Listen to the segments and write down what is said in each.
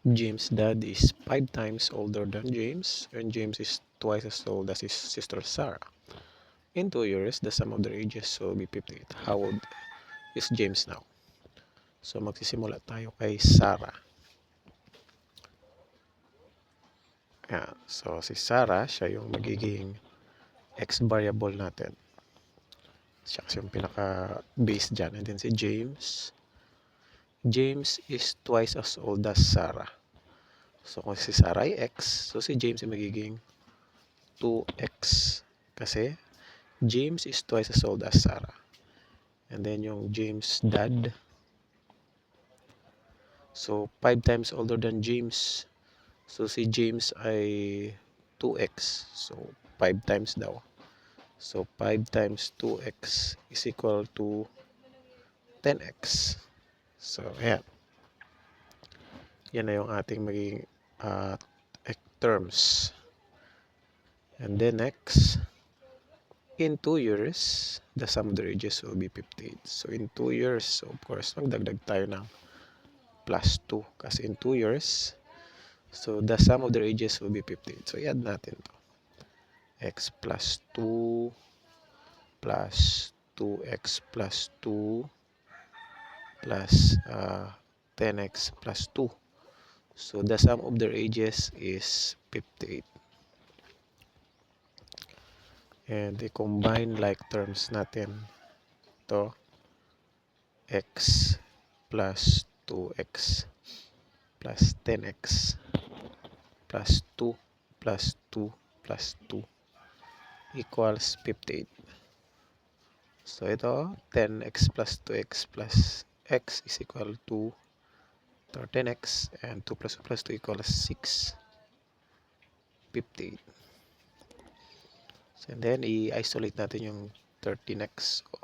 James' dad is 5 times older than James, and James is twice as old as his sister Sarah. In 2 years, the sum of their ages will be 58. How old is James now? So magsisimula tayo kay Sarah. Ayan. So si Sarah, siya yung magiging x variable natin. Siya kasi yung pinaka-base dyan. And then si James. James is twice as old as Sarah. So kung si Sarah ay x, so si James ay magiging 2x. Kasi James is twice as old as Sarah. And then yung James' dad. So 5 times older than James. So si James ay 2x. So 5 times daw. So 5 times 2x is equal to 10x. So ayan. Yan na yung ating magiging terms. And then next, in 2 years, the sum of their ages will be 58. So in 2 years, so of course, magdagdag tayo ng plus 2. Kasi in 2 years, so the sum of their ages will be 58. So i-add natin to. X plus 2 plus 2x plus 2 plus 10x plus 2. So the sum of their ages is 58. And i-combine like terms natin to x plus 2x plus 10x plus 2 plus 2 plus 2 equals 58. So ito, 10x plus 2x plus x is equal to 10x, and 2 plus 2 plus 2 equals 6. 58. So, and then i-isolate natin yung 13x. So,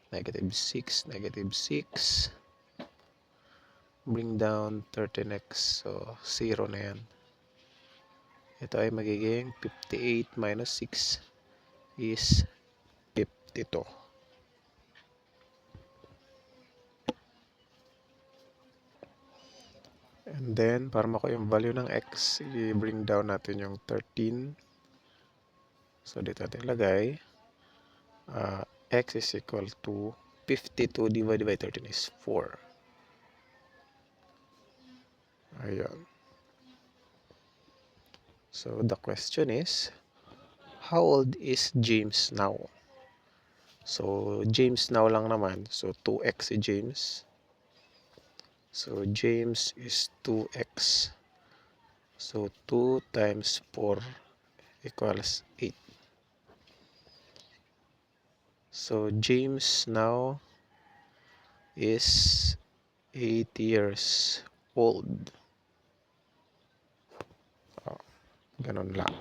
negative 6, negative 6. Bring down 13x. So, 0 na yan. Ito ay magiging 58 minus 6 is 52. And then, para makuha yung value ng x, i-bring down natin yung 13. So, dito natin ilagay. X is equal to 52 divided by 13 is 4. Ayan. So, the question is, how old is James now? So, James now lang naman. So, 2x si James. So, James is 2x. So, 2 times 4 equals 8. So, James now is 8 years old. Oh, ganun lang.